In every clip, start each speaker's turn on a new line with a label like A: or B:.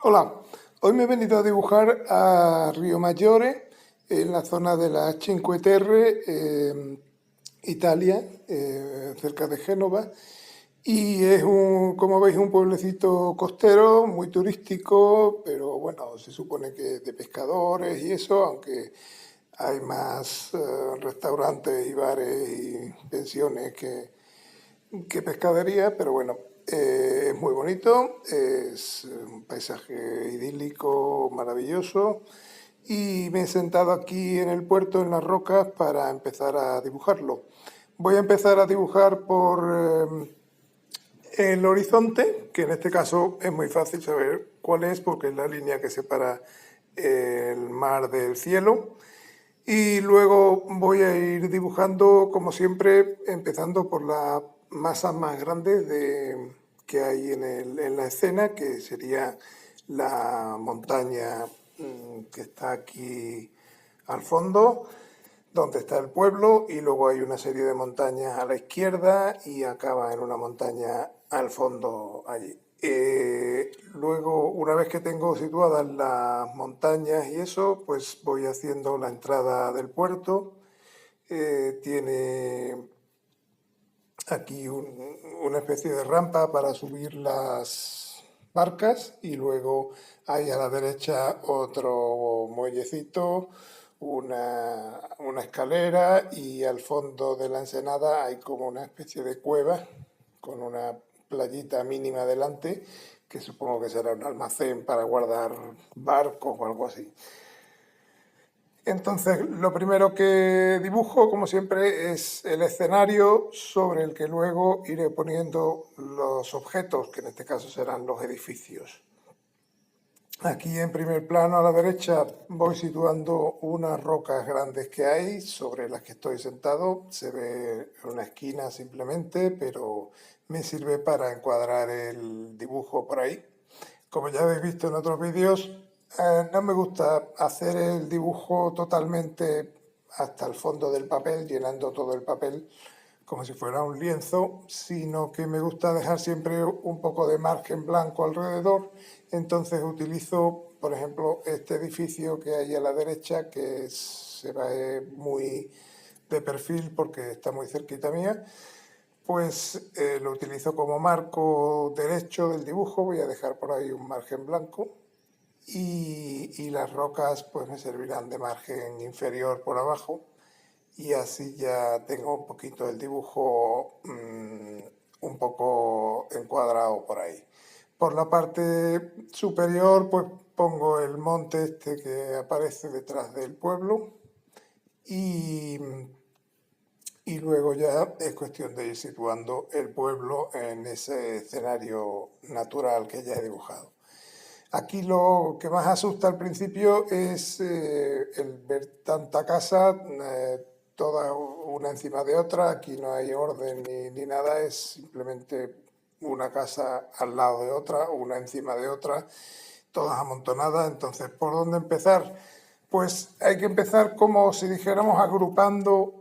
A: Hola, hoy me he venido a dibujar a Río Maggiore, en la zona de la Cinque Terre, Italia, cerca de Génova. Y es como veis, un pueblecito costero, muy turístico, pero bueno, se supone que de pescadores y eso, aunque hay más restaurantes y bares y pensiones que pescadería, pero bueno, es muy bonito, es un paisaje idílico, maravilloso, y me he sentado aquí en el puerto, en las rocas, para empezar a dibujarlo. Voy a empezar a dibujar por el horizonte, que en este caso es muy fácil saber cuál es, porque es la línea que separa el mar del cielo. Y luego voy a ir dibujando, como siempre, empezando por las masas más grandes que hay en la escena, que sería la montaña que está aquí al fondo, donde está el pueblo, y luego hay una serie de montañas a la izquierda y acaba en una montaña al fondo allí. Luego, una vez que tengo situadas las montañas y eso, pues voy haciendo la entrada del puerto. Tiene aquí una especie de rampa para subir las barcas, y luego hay a la derecha otro muellecito, una escalera, y al fondo de la ensenada hay como una especie de cueva con una playita mínima delante, que supongo que será un almacén para guardar barcos o algo así. Entonces, lo primero que dibujo, como siempre, es el escenario sobre el que luego iré poniendo los objetos, que en este caso serán los edificios. Aquí en primer plano a la derecha voy situando unas rocas grandes que hay sobre las que estoy sentado. Se ve una esquina simplemente, pero me sirve para encuadrar el dibujo por ahí. Como ya habéis visto en otros vídeos, no me gusta hacer el dibujo totalmente hasta el fondo del papel, llenando todo el papel como si fuera un lienzo, sino que me gusta dejar siempre un poco de margen blanco alrededor. Entonces utilizo, por ejemplo, este edificio que hay a la derecha, que se ve muy de perfil porque está muy cerquita mía. Pues lo utilizo como marco derecho del dibujo. Voy a dejar por ahí un margen blanco, y las rocas pues me servirán de margen inferior por abajo, y así ya tengo un poquito el dibujo un poco encuadrado por ahí. Por la parte superior pues pongo el monte este que aparece detrás del pueblo, y y luego ya es cuestión de ir situando el pueblo en ese escenario natural que ya he dibujado. Aquí lo que más asusta al principio es el ver tanta casa, toda una encima de otra. Aquí no hay orden ni nada, es simplemente una casa al lado de otra, una encima de otra, todas amontonadas. Entonces, ¿por dónde empezar? Pues hay que empezar, como si dijéramos, agrupando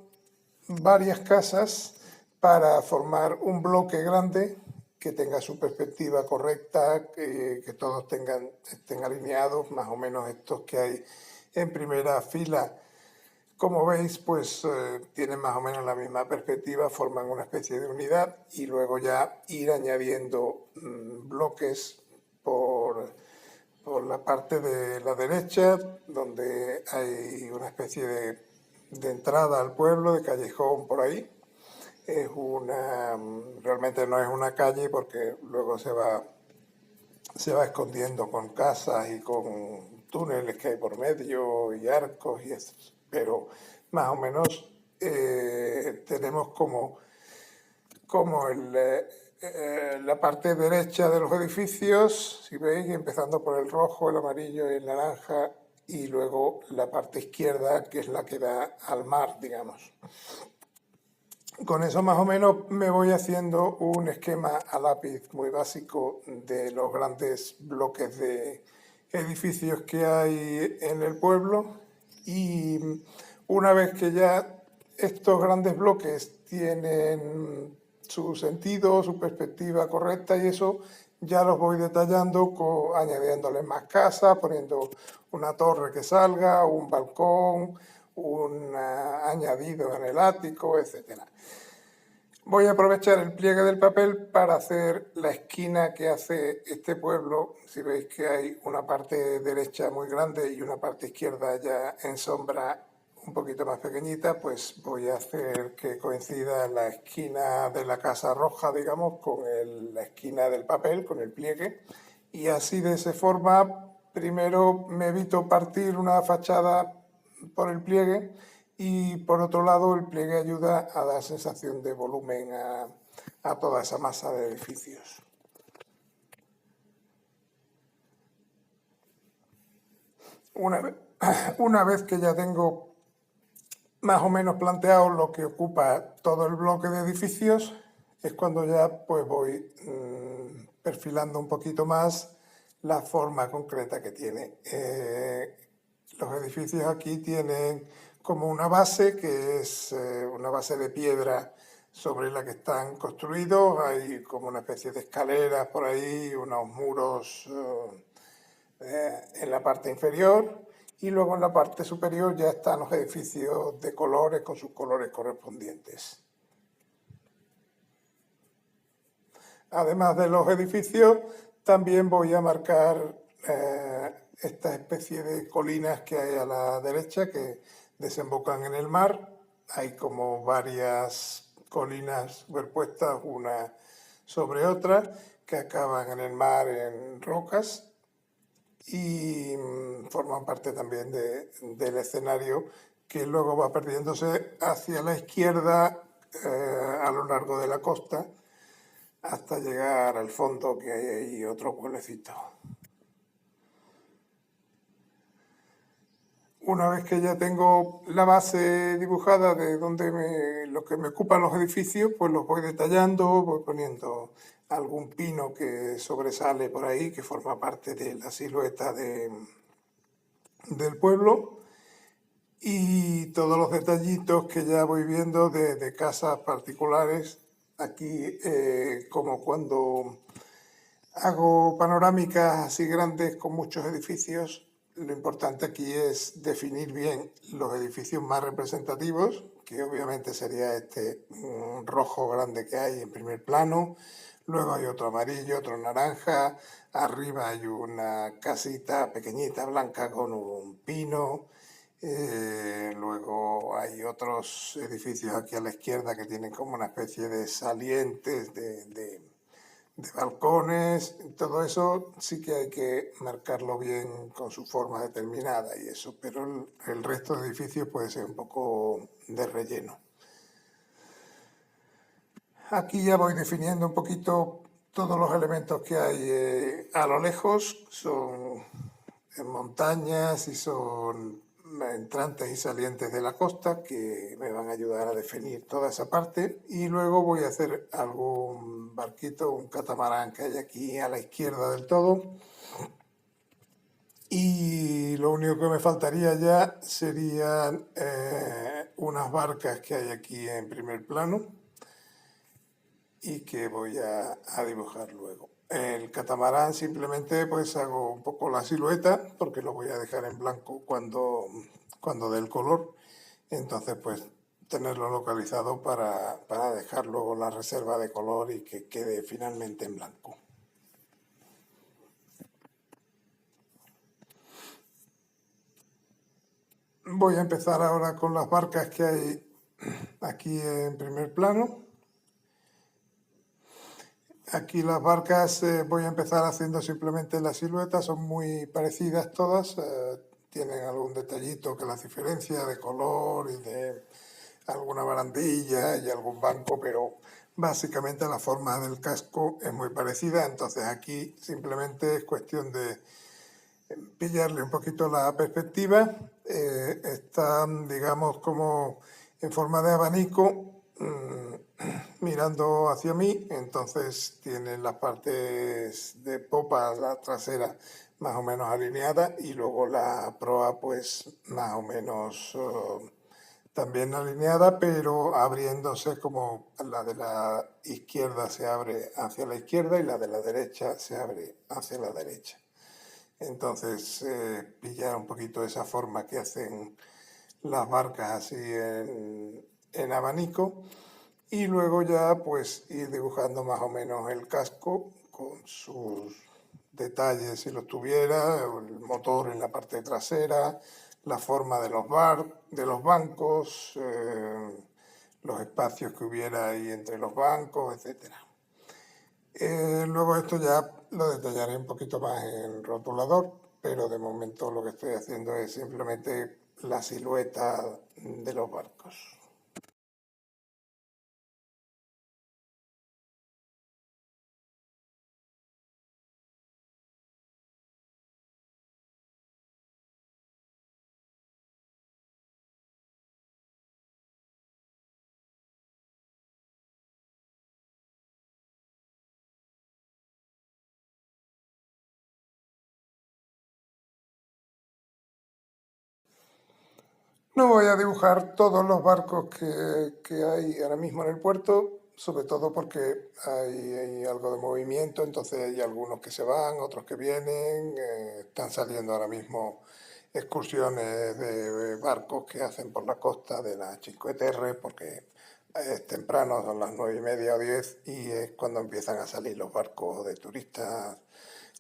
A: varias casas para formar un bloque grande que tenga su perspectiva correcta, que todos estén alineados, más o menos estos que hay en primera fila. Como veis, pues tienen más o menos la misma perspectiva, forman una especie de unidad, y luego ya ir añadiendo bloques por la parte de la derecha, donde hay una especie de entrada al pueblo, de callejón por ahí. Realmente no es una calle, porque luego se va escondiendo con casas y con túneles que hay por medio y arcos y eso. Pero más o menos tenemos como la parte derecha de los edificios, si veis, empezando por el rojo, el amarillo y el naranja, y luego la parte izquierda, que es la que da al mar, digamos. Con eso más o menos me voy haciendo un esquema a lápiz muy básico de los grandes bloques de edificios que hay en el pueblo, y una vez que ya estos grandes bloques tienen su sentido, su perspectiva correcta y eso, ya los voy detallando añadiéndoles más casas, poniendo una torre que salga, un balcón, un añadido en el ático, etcétera. Voy a aprovechar el pliegue del papel para hacer la esquina que hace este pueblo. Si veis que hay una parte derecha muy grande y una parte izquierda ya en sombra un poquito más pequeñita, pues voy a hacer que coincida la esquina de la casa roja, digamos, con la esquina del papel, con el pliegue. Y así de esa forma, primero me evito partir una fachada por el pliegue y por otro lado el pliegue ayuda a dar sensación de volumen a toda esa masa de edificios. Una vez que ya tengo más o menos planteado lo que ocupa todo el bloque de edificios, es cuando ya pues voy perfilando un poquito más la forma concreta que tiene. Los edificios aquí tienen como una base que es una base de piedra sobre la que están construidos, hay como una especie de escaleras por ahí, unos muros en la parte inferior y luego en la parte superior ya están los edificios de colores con sus colores correspondientes. Además de los edificios, también voy a marcar esta especie de colinas que hay a la derecha que desembocan en el mar. Hay como varias colinas superpuestas una sobre otra que acaban en el mar en rocas y forman parte también del escenario que luego va perdiéndose hacia la izquierda a lo largo de la costa hasta llegar al fondo, que hay ahí otro pueblecito. Una vez que ya tengo la base dibujada de lo que me ocupan los edificios, pues los voy detallando, voy poniendo algún pino que sobresale por ahí, que forma parte de la silueta del pueblo, y todos los detallitos que ya voy viendo de casas particulares. Aquí, como cuando hago panorámicas así grandes con muchos edificios, lo importante aquí es definir bien los edificios más representativos, que obviamente sería este rojo grande que hay en primer plano, luego hay otro amarillo, otro naranja, arriba hay una casita pequeñita blanca con un pino, luego hay otros edificios aquí a la izquierda que tienen como una especie de salientes de balcones, todo eso sí que hay que marcarlo bien con su forma determinada y eso, pero el resto de edificios puede ser un poco de relleno. Aquí ya voy definiendo un poquito todos los elementos que hay a lo lejos, son montañas y son entrantes y salientes de la costa que me van a ayudar a definir toda esa parte y luego voy a hacer algún barquito, un catamarán que hay aquí a la izquierda del todo y lo único que me faltaría ya serían unas barcas que hay aquí en primer plano y que voy a dibujar luego. El catamarán simplemente pues hago un poco la silueta porque lo voy a dejar en blanco cuando dé el color. Entonces pues tenerlo localizado para dejar luego la reserva de color y que quede finalmente en blanco. Voy a empezar ahora con las barcas que hay aquí en primer plano. Aquí las barcas voy a empezar haciendo simplemente la silueta, son muy parecidas todas, tienen algún detallito que las diferencia de color y de alguna barandilla y algún banco, pero básicamente la forma del casco es muy parecida, entonces aquí simplemente es cuestión de pillarle un poquito la perspectiva, están digamos como en forma de abanico, mirando hacia mí, entonces tienen las partes de popa, la trasera más o menos alineada y luego la proa pues más o menos también alineada, pero abriéndose como la de la izquierda se abre hacia la izquierda y la de la derecha se abre hacia la derecha. Entonces, pillar un poquito esa forma que hacen las barcas así en abanico y luego ya pues ir dibujando más o menos el casco con sus detalles si los tuviera, el motor en la parte trasera, la forma de de los bancos, los espacios que hubiera ahí entre los bancos, etcétera. Luego esto ya lo detallaré un poquito más en rotulador, pero de momento lo que estoy haciendo es simplemente la silueta de los barcos. No voy a dibujar todos los barcos que hay ahora mismo en el puerto, sobre todo porque hay algo de movimiento, entonces hay algunos que se van, otros que vienen, están saliendo ahora mismo excursiones de barcos que hacen por la costa de la Cinque Terre, porque es temprano, son las 9:30 o 10, y es cuando empiezan a salir los barcos de turistas,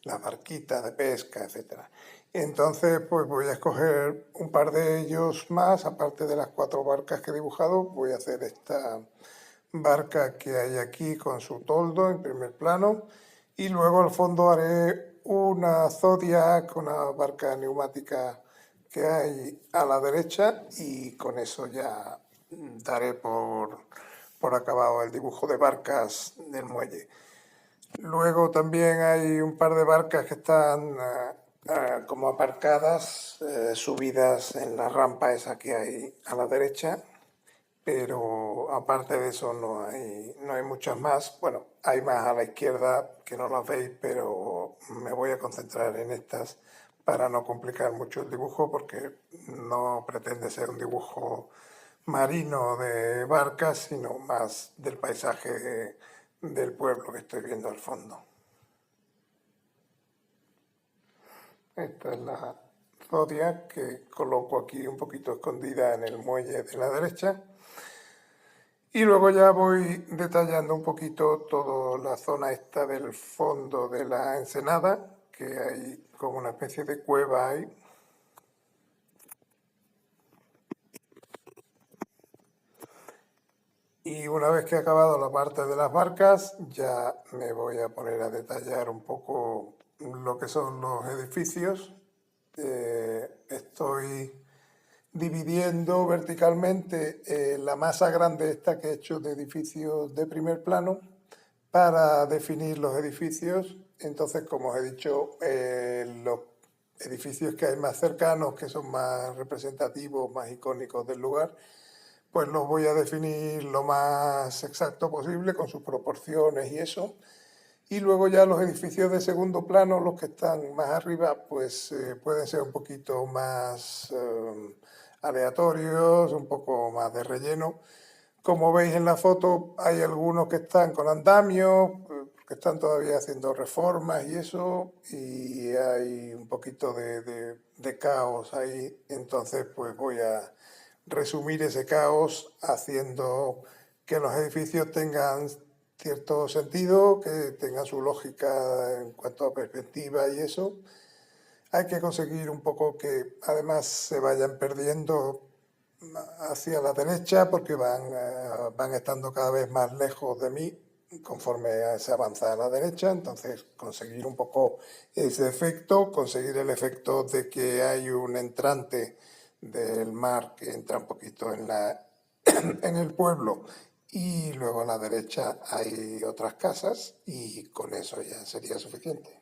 A: las barquitas de pesca, etcétera. Entonces, pues voy a escoger un par de ellos más, aparte de las 4 barcas que he dibujado, voy a hacer esta barca que hay aquí con su toldo en primer plano y luego al fondo haré una Zodiac, una barca neumática que hay a la derecha y con eso ya daré por acabado el dibujo de barcas del muelle. Luego también hay un par de barcas que están como aparcadas, subidas en la rampa esa que hay a la derecha, pero aparte de eso no hay muchas más. Bueno, hay más a la izquierda que no las veis, pero me voy a concentrar en estas para no complicar mucho el dibujo porque no pretende ser un dibujo marino de barcas, sino más del paisaje del pueblo que estoy viendo al fondo. Esta es la Zodiac que coloco aquí un poquito escondida en el muelle de la derecha. Y luego ya voy detallando un poquito toda la zona esta del fondo de la ensenada, que hay como una especie de cueva ahí. Y una vez que he acabado la parte de las barcas, ya me voy a poner a detallar un poco lo que son los edificios. Estoy dividiendo verticalmente la masa grande esta que he hecho de edificios de primer plano para definir los edificios. Entonces, como os he dicho, los edificios que hay más cercanos, que son más representativos, más icónicos del lugar, pues los voy a definir lo más exacto posible con sus proporciones y eso. Y luego ya los edificios de segundo plano, los que están más arriba, pues pueden ser un poquito más aleatorios, un poco más de relleno. Como veis en la foto, hay algunos que están con andamios, que están todavía haciendo reformas y eso, y hay un poquito de caos ahí. Entonces, pues voy a resumir ese caos haciendo que los edificios tengan cierto sentido, que tengan su lógica en cuanto a perspectiva y eso. Hay que conseguir un poco que además se vayan perdiendo hacia la derecha porque van estando cada vez más lejos de mí conforme se avanza a la derecha, entonces conseguir un poco ese efecto, conseguir el efecto de que hay un entrante del mar que entra un poquito en el pueblo y luego a la derecha hay otras casas y con eso ya sería suficiente.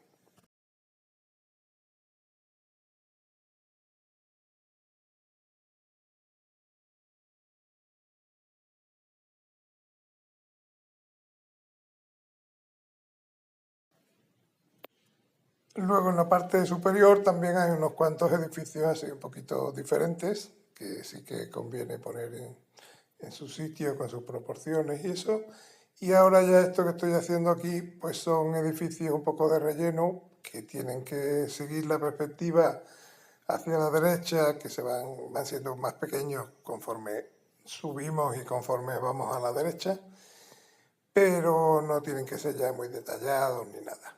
A: Luego en la parte superior también hay unos cuantos edificios así un poquito diferentes. que sí que conviene poner en su sitio con sus proporciones y eso. Y ahora ya esto que estoy haciendo aquí, pues son edificios un poco de relleno que tienen que seguir la perspectiva hacia la derecha, que van siendo más pequeños conforme subimos y conforme vamos a la derecha, pero no tienen que ser ya muy detallados ni nada.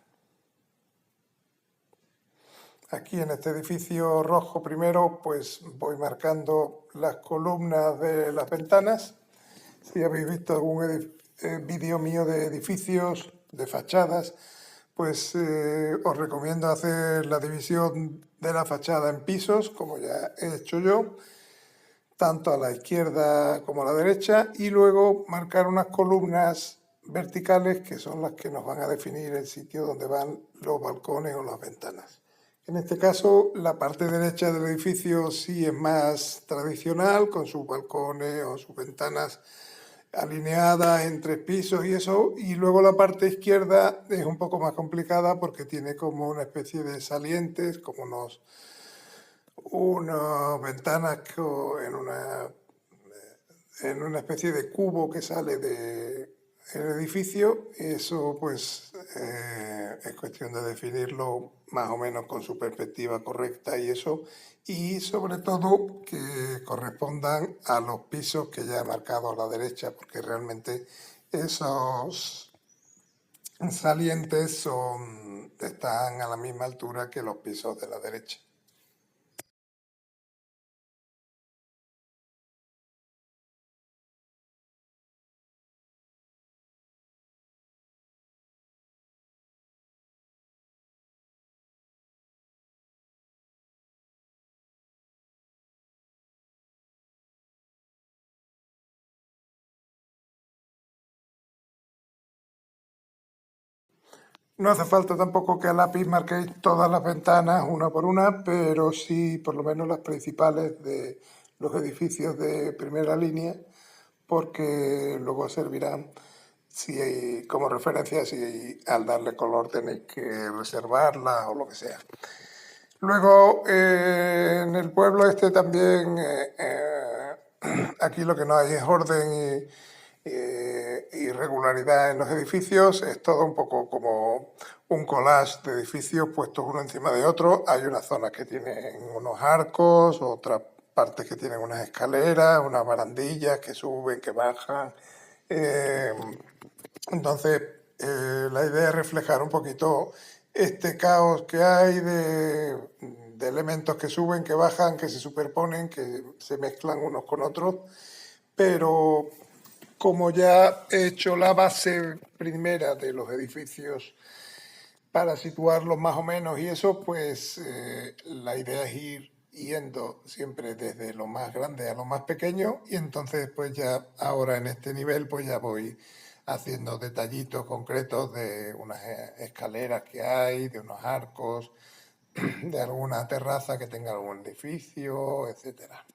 A: Aquí en este edificio rojo primero, pues voy marcando las columnas de las ventanas. Si habéis visto algún vídeo mío de edificios, de fachadas, pues os recomiendo hacer la división de la fachada en pisos, como ya he hecho yo, tanto a la izquierda como a la derecha, y luego marcar unas columnas verticales que son las que nos van a definir el sitio donde van los balcones o las ventanas. En este caso, la parte derecha del edificio sí es más tradicional, con sus balcones o sus ventanas alineadas en 3 pisos y eso, y luego la parte izquierda es un poco más complicada porque tiene como una especie de salientes, como unas ventanas en una especie de cubo que sale del edificio. Eso pues es cuestión de definirlo más o menos con su perspectiva correcta y eso, y sobre todo que correspondan a los pisos que ya he marcado a la derecha, porque realmente esos salientes están a la misma altura que los pisos de la derecha. No hace falta tampoco que a lápiz marquéis todas las ventanas una por una, pero sí por lo menos las principales de los edificios de primera línea, porque luego servirán como referencia si al darle color tenéis que reservarlas o lo que sea. Luego, en el pueblo este también, aquí lo que no hay es orden y regularidad en los edificios, es todo un poco como un collage de edificios puestos uno encima de otro. Hay unas zonas que tienen unos arcos, otras partes que tienen unas escaleras, unas barandillas que suben, que bajan. Eh, entonces, la idea es reflejar un poquito este caos que hay de elementos que suben, que bajan, que se superponen, que se mezclan unos con otros, pero como ya he hecho la base primera de los edificios para situarlos más o menos y eso, pues la idea es ir yendo siempre desde lo más grande a lo más pequeño, y entonces pues ya ahora en este nivel pues ya voy haciendo detallitos concretos de unas escaleras que hay, de unos arcos, de alguna terraza que tenga algún edificio, etcétera.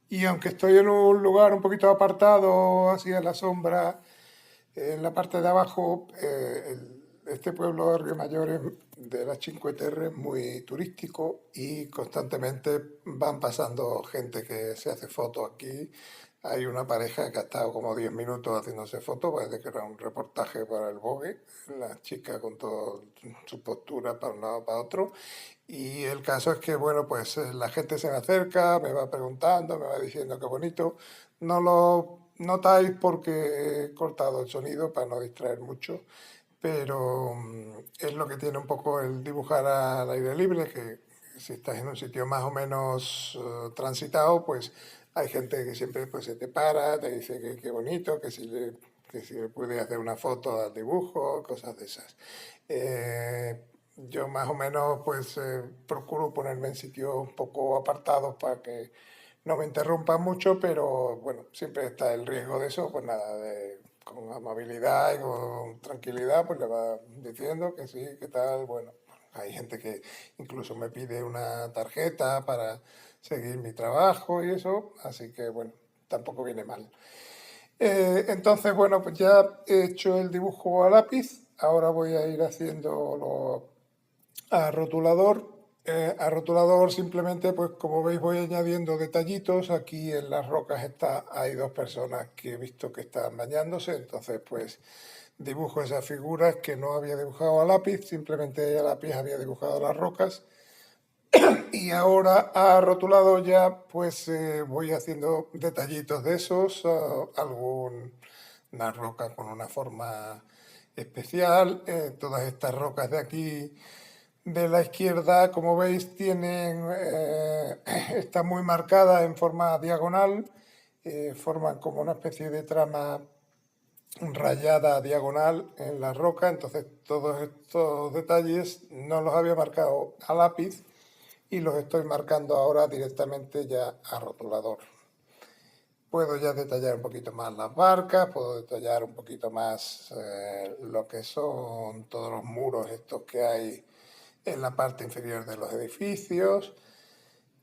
A: Y aunque estoy en un lugar un poquito apartado, hacia la sombra, en la parte de abajo, este pueblo de Río Mayor de las Cinque Terre es muy turístico y constantemente van pasando gente que se hace fotos aquí. Hay una pareja que ha estado como 10 minutos haciéndose fotos, parece que era un reportaje para el Vogue, la chica con toda su postura para un lado para otro. Y el caso es que, bueno, pues la gente se me acerca, me va preguntando, me va diciendo qué bonito. No lo notáis porque he cortado el sonido para no distraer mucho, pero es lo que tiene un poco el dibujar al aire libre, que si estás en un sitio más o menos transitado, pues hay gente que siempre pues, se te para, te dice que qué bonito, que si le puede hacer una foto al dibujo, cosas de esas. Yo más o menos pues procuro ponerme en sitios un poco apartados para que no me interrumpan mucho, pero bueno, siempre está el riesgo de eso, pues nada, de con amabilidad y con tranquilidad, pues le va diciendo que sí, que tal, bueno. Hay gente que incluso me pide una tarjeta para seguir mi trabajo y eso, así que bueno, tampoco viene mal. Entonces, bueno, pues ya he hecho el dibujo a lápiz, ahora voy a ir haciendo a rotulador. A rotulador simplemente, pues como veis, voy añadiendo detallitos. Aquí en las rocas hay dos personas que he visto que están bañándose, entonces pues dibujo esas figuras que no había dibujado a lápiz, simplemente a lápiz había dibujado las rocas. Y ahora a rotulado ya pues voy haciendo detallitos de esos, alguna roca con una forma especial. Todas estas rocas de aquí de la izquierda, como veis, está muy marcada en forma diagonal, forman como una especie de trama rayada diagonal en la roca, entonces todos estos detalles no los había marcado a lápiz y los estoy marcando ahora directamente ya a rotulador. Puedo ya detallar un poquito más las barcas, puedo detallar un poquito más lo que son todos los muros estos que hay en la parte inferior de los edificios.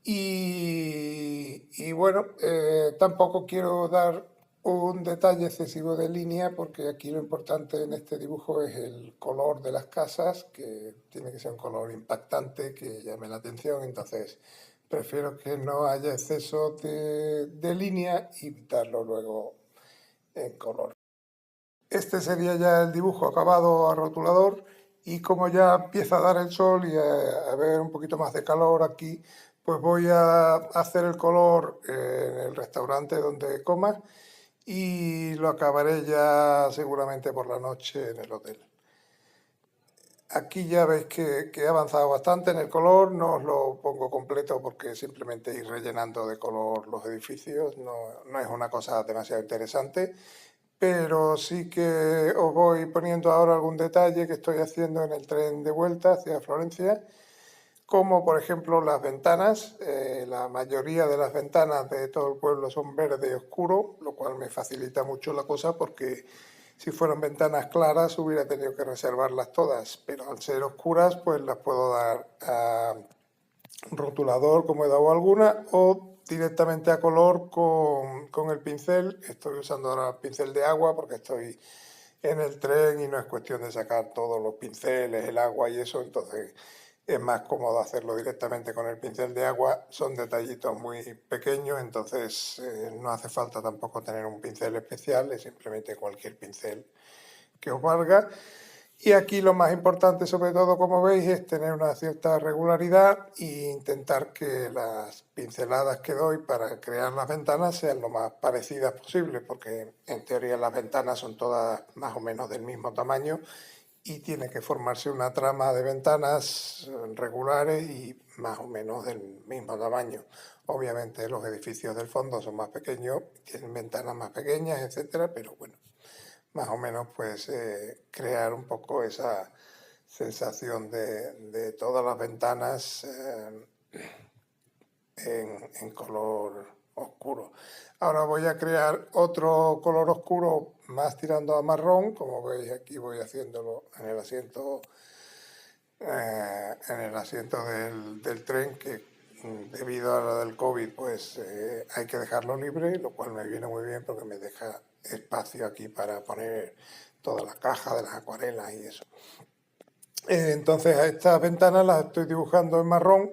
A: Y bueno, tampoco quiero dar un detalle excesivo de línea porque aquí lo importante en este dibujo es el color de las casas, que tiene que ser un color impactante, que llame la atención, entonces prefiero que no haya exceso de línea y darlo luego en color. Este sería ya el dibujo acabado a rotulador y como ya empieza a dar el sol y a haber un poquito más de calor aquí, pues voy a hacer el color en el restaurante donde coma y lo acabaré ya seguramente por la noche en el hotel. Aquí ya veis que he avanzado bastante en el color, no os lo pongo completo porque simplemente ir rellenando de color los edificios, no es una cosa demasiado interesante, pero sí que os voy poniendo ahora algún detalle que estoy haciendo en el tren de vuelta hacia Florencia, como por ejemplo las ventanas. La mayoría de las ventanas de todo el pueblo son verde oscuro, lo cual me facilita mucho la cosa porque si fueran ventanas claras hubiera tenido que reservarlas todas, pero al ser oscuras pues las puedo dar a rotulador como he dado alguna o directamente a color con el pincel. Estoy usando ahora el pincel de agua porque estoy en el tren y no es cuestión de sacar todos los pinceles, el agua y eso, entonces es más cómodo hacerlo directamente con el pincel de agua. Son detallitos muy pequeños, entonces no hace falta tampoco tener un pincel especial, es simplemente cualquier pincel que os valga. Y aquí lo más importante, sobre todo, como veis, es tener una cierta regularidad e intentar que las pinceladas que doy para crear las ventanas sean lo más parecidas posible, porque en teoría las ventanas son todas más o menos del mismo tamaño y tiene que formarse una trama de ventanas regulares y más o menos del mismo tamaño. Obviamente los edificios del fondo son más pequeños, tienen ventanas más pequeñas, etcétera, pero bueno, más o menos pues crear un poco esa sensación de todas las ventanas en color oscuro. Ahora voy a crear otro color oscuro más tirando a marrón, como veis aquí voy haciéndolo en el asiento del tren, que debido a lo del COVID pues hay que dejarlo libre, lo cual me viene muy bien porque me deja espacio aquí para poner toda la caja de las acuarelas y eso. Entonces a estas ventanas las estoy dibujando en marrón.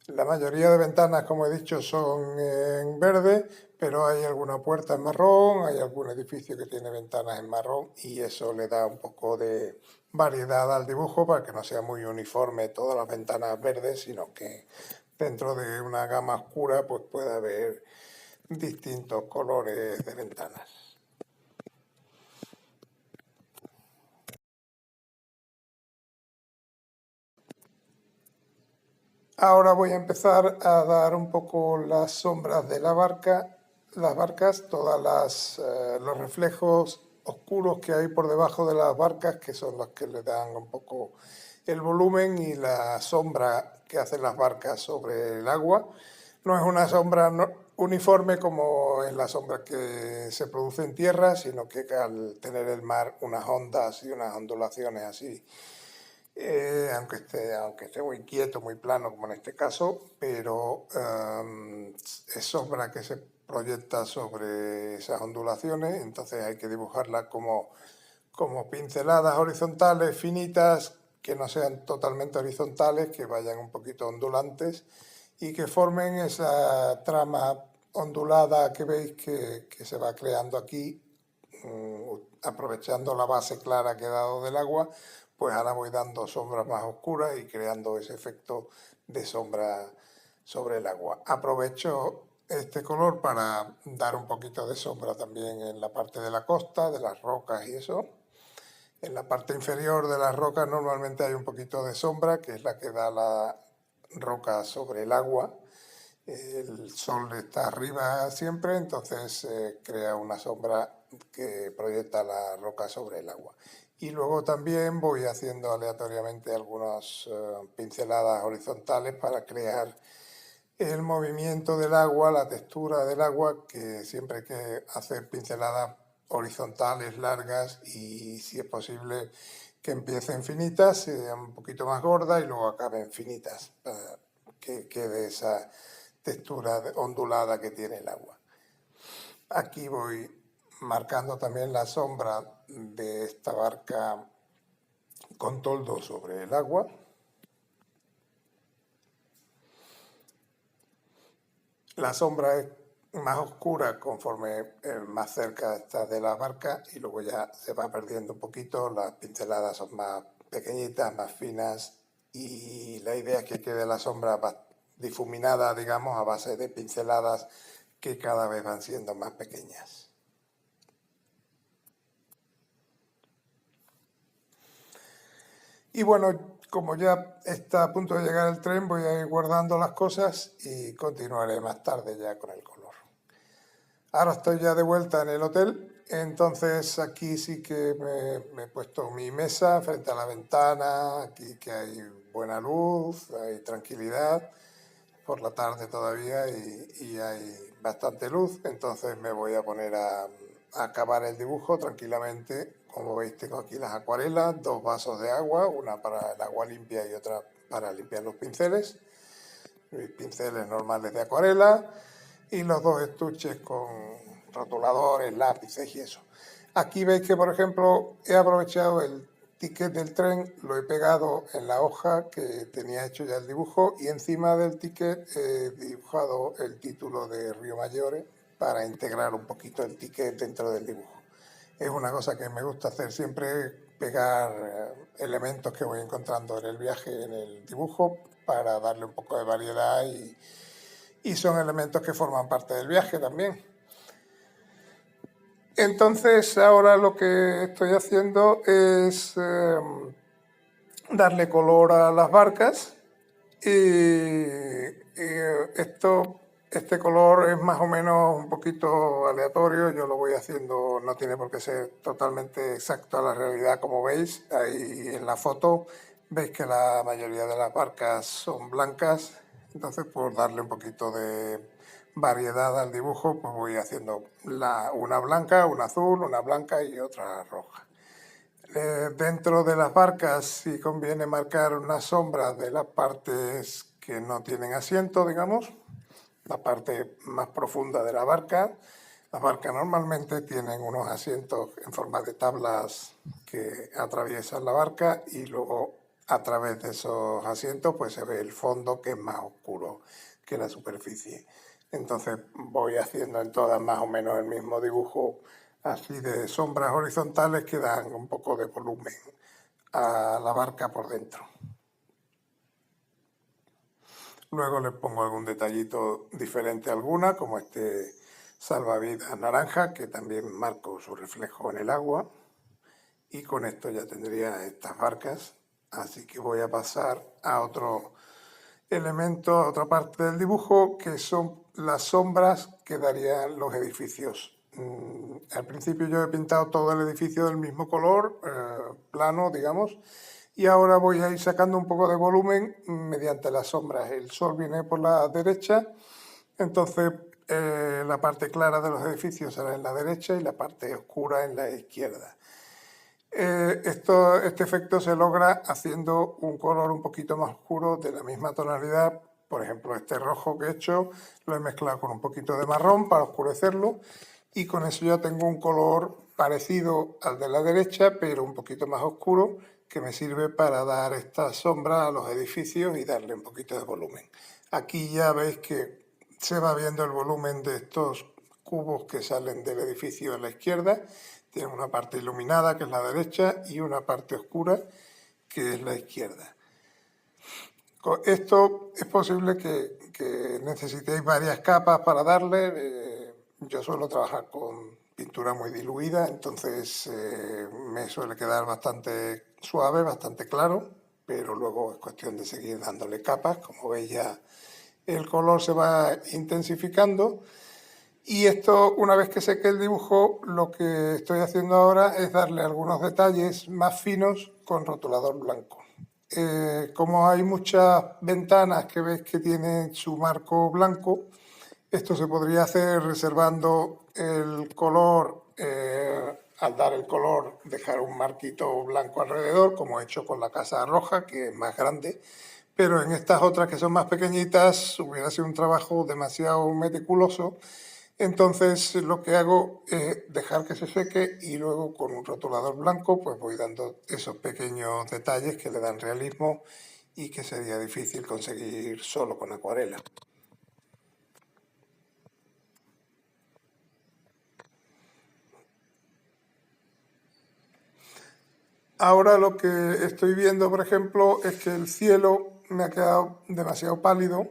A: La mayoría de ventanas, como he dicho, son en verde, pero hay alguna puerta en marrón, hay algún edificio que tiene ventanas en marrón y eso le da un poco de variedad al dibujo para que no sea muy uniforme todas las ventanas verdes, sino que dentro de una gama oscura pues pueda haber distintos colores de ventanas. Ahora voy a empezar a dar un poco las sombras de la barca, las barcas, los reflejos oscuros que hay por debajo de las barcas, que son los que le dan un poco el volumen y la sombra que hacen las barcas sobre el agua. No es una sombra uniforme como en la sombra que se produce en tierra, sino que al tener el mar unas ondas y unas ondulaciones así, aunque esté muy quieto, muy plano como en este caso, pero es sombra que se proyecta sobre esas ondulaciones, entonces hay que dibujarla como pinceladas horizontales finitas, que no sean totalmente horizontales, que vayan un poquito ondulantes y que formen esa trama ondulada que veis que se va creando aquí, aprovechando la base clara que he dado del agua, pues ahora voy dando sombras más oscuras y creando ese efecto de sombra sobre el agua. Aprovecho este color para dar un poquito de sombra también en la parte de la costa, de las rocas y eso. En la parte inferior de las rocas normalmente hay un poquito de sombra, que es la que da la roca sobre el agua. El sol está arriba siempre, entonces crea una sombra que proyecta la roca sobre el agua. Y luego también voy haciendo aleatoriamente algunas pinceladas horizontales para crear el movimiento del agua, la textura del agua, que siempre hay que hacer pinceladas horizontales, largas y si es posible que empiecen finitas, sean un poquito más gordas y luego acaben finitas, para que quede esa textura ondulada que tiene el agua. Aquí voy marcando también la sombra de esta barca con toldo sobre el agua. La sombra es más oscura conforme más cerca está de la barca y luego ya se va perdiendo un poquito, las pinceladas son más pequeñitas, más finas y la idea es que quede la sombra difuminada, digamos, a base de pinceladas que cada vez van siendo más pequeñas. Y bueno, como ya está a punto de llegar el tren, voy a ir guardando las cosas y continuaré más tarde ya con el color. Ahora estoy ya de vuelta en el hotel, entonces aquí sí que me he puesto mi mesa frente a la ventana, aquí que hay buena luz, hay tranquilidad, por la tarde todavía y hay bastante luz, entonces me voy a poner a acabar el dibujo tranquilamente. Como veis tengo aquí las acuarelas, 2 vasos de agua, una para el agua limpia y otra para limpiar los pinceles, mis pinceles normales de acuarela y los 2 estuches con rotuladores, lápices y eso. Aquí veis que, por ejemplo, he aprovechado el ticket del tren, lo he pegado en la hoja que tenía hecho ya el dibujo y encima del ticket he dibujado el título de Río Maggiore para integrar un poquito el ticket dentro del dibujo. Es una cosa que me gusta hacer siempre, pegar elementos que voy encontrando en el viaje en el dibujo para darle un poco de variedad y son elementos que forman parte del viaje también. Entonces ahora lo que estoy haciendo es darle color a las barcas y este color es más o menos un poquito aleatorio, yo lo voy haciendo, no tiene por qué ser totalmente exacto a la realidad como veis, ahí en la foto veis que la mayoría de las barcas son blancas, entonces por darle un poquito de variedad al dibujo pues voy haciendo una blanca, una azul, una blanca y otra roja. Dentro de las barcas sí conviene marcar una sombra de las partes que no tienen asiento, digamos, la parte más profunda de la barca. Las barcas normalmente tienen unos asientos en forma de tablas que atraviesan la barca y luego a través de esos asientos pues se ve el fondo que es más oscuro que la superficie. Entonces voy haciendo en todas más o menos el mismo dibujo así de sombras horizontales que dan un poco de volumen a la barca por dentro. Luego le pongo algún detallito diferente a alguna, como este salvavidas naranja, que también marco su reflejo en el agua. Y con esto ya tendría estas barcas. Así que voy a pasar a otro elemento, a otra parte del dibujo, que son las sombras que darían los edificios. Al principio yo he pintado todo el edificio del mismo color, plano, digamos, y ahora voy a ir sacando un poco de volumen mediante las sombras. El sol viene por la derecha, entonces la parte clara de los edificios será en la derecha y la parte oscura en la izquierda. Este efecto se logra haciendo un color un poquito más oscuro de la misma tonalidad. Por ejemplo, este rojo que he hecho lo he mezclado con un poquito de marrón para oscurecerlo y con eso ya tengo un color parecido al de la derecha, pero un poquito más oscuro, que me sirve para dar esta sombra a los edificios y darle un poquito de volumen. Aquí ya veis que se va viendo el volumen de estos cubos que salen del edificio a la izquierda. Tienen una parte iluminada, que es la derecha, y una parte oscura, que es la izquierda. Con esto es posible que necesitéis varias capas para darle. Yo suelo trabajar con pintura muy diluida, entonces me suele quedar bastante suave, bastante claro, pero luego es cuestión de seguir dándole capas. Como veis, ya el color se va intensificando. Y esto, una vez que seque el dibujo, lo que estoy haciendo ahora es darle algunos detalles más finos con rotulador blanco. Como hay muchas ventanas que veis que tienen su marco blanco, esto se podría hacer reservando el color, al dar el color, dejar un marquito blanco alrededor, como he hecho con la casa roja, que es más grande, pero en estas otras que son más pequeñitas hubiera sido un trabajo demasiado meticuloso. Entonces lo que hago es dejar que se seque y luego con un rotulador blanco pues voy dando esos pequeños detalles que le dan realismo y que sería difícil conseguir solo con acuarela. Ahora lo que estoy viendo, por ejemplo, es que el cielo me ha quedado demasiado pálido,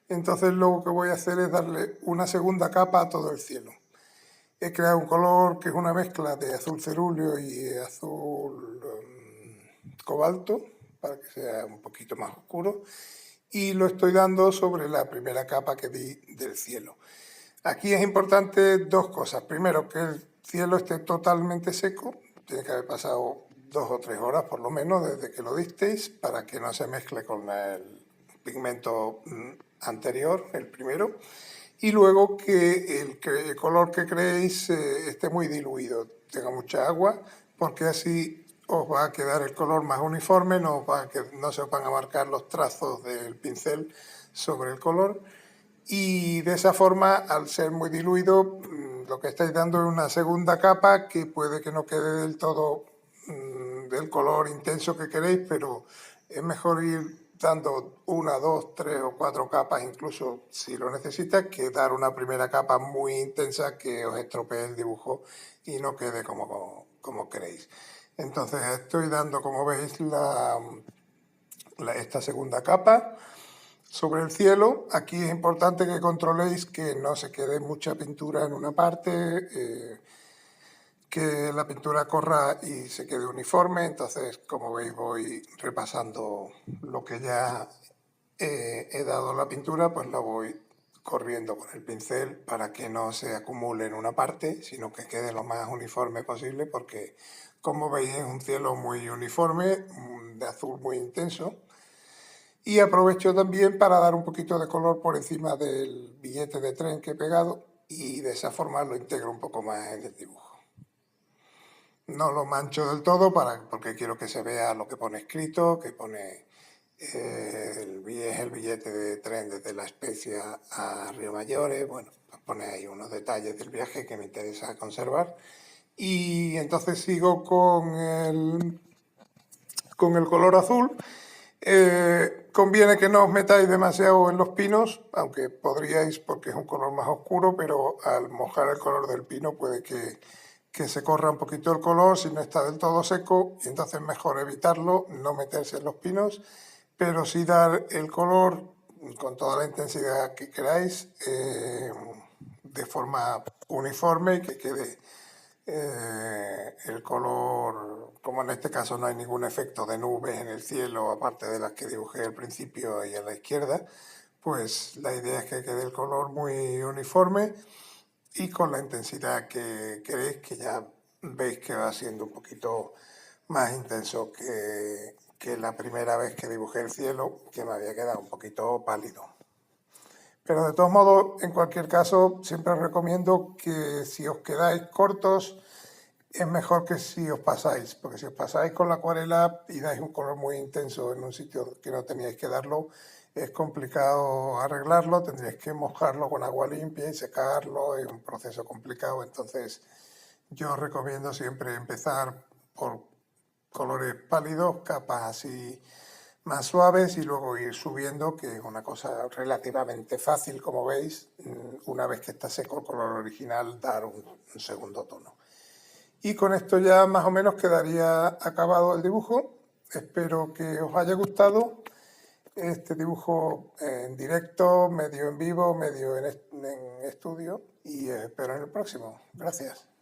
A: entonces lo que voy a hacer es darle una segunda capa a todo el cielo. He creado un color que es una mezcla de azul cerúleo y azul cobalto, para que sea un poquito más oscuro, y lo estoy dando sobre la primera capa que di del cielo. Aquí es importante dos cosas. Primero, que el cielo esté totalmente seco, tiene que haber pasado 2 o 3 horas por lo menos desde que lo disteis, para que no se mezcle con el pigmento anterior, el primero. Y luego que el color que creéis esté muy diluido, tenga mucha agua, porque así os va a quedar el color más uniforme, no se os van a marcar los trazos del pincel sobre el color. Y de esa forma, al ser muy diluido, lo que estáis dando es una segunda capa que puede que no quede del todo del color intenso que queréis, pero es mejor ir dando 1, 2, 3 o 4 capas, incluso si lo necesitas, que dar una primera capa muy intensa que os estropee el dibujo y no quede como queréis. Entonces estoy dando, como veis, esta segunda capa sobre el cielo. Aquí es importante que controléis que no se quede mucha pintura en una parte, que la pintura corra y se quede uniforme. Entonces, como veis, voy repasando lo que ya he dado la pintura, pues la voy corriendo con el pincel para que no se acumule en una parte, sino que quede lo más uniforme posible, porque como veis es un cielo muy uniforme, de azul muy intenso. Y aprovecho también para dar un poquito de color por encima del billete de tren que he pegado y de esa forma lo integro un poco más en el dibujo. No lo mancho del todo porque quiero que se vea lo que pone escrito, que pone el billete de tren desde La Spezia a Río Mayores. Bueno, pues pone ahí unos detalles del viaje que me interesa conservar. Y entonces sigo con el color azul. Conviene que no os metáis demasiado en los pinos, aunque podríais porque es un color más oscuro, pero al mojar el color del pino puede que se corra un poquito el color si no está del todo seco, y entonces mejor evitarlo, no meterse en los pinos, pero sí dar el color con toda la intensidad que queráis, de forma uniforme y que quede el color, como en este caso no hay ningún efecto de nubes en el cielo, aparte de las que dibujé al principio y a la izquierda, pues la idea es que quede el color muy uniforme y con la intensidad que queréis, que ya veis que va siendo un poquito más intenso que la primera vez que dibujé el cielo, que me había quedado un poquito pálido. Pero de todos modos, en cualquier caso, siempre os recomiendo que si os quedáis cortos, es mejor que si os pasáis, porque si os pasáis con la acuarela y dais un color muy intenso en un sitio que no teníais que darlo, es complicado arreglarlo, tendréis que mojarlo con agua limpia y secarlo, es un proceso complicado. Entonces yo os recomiendo siempre empezar por colores pálidos, capas así más suaves y luego ir subiendo, que es una cosa relativamente fácil, como veis. Una vez que está seco el color original, dar un segundo tono. Y con esto ya más o menos quedaría acabado el dibujo. Espero que os haya gustado este dibujo en directo, medio en vivo, medio en estudio, y espero en el próximo. Gracias.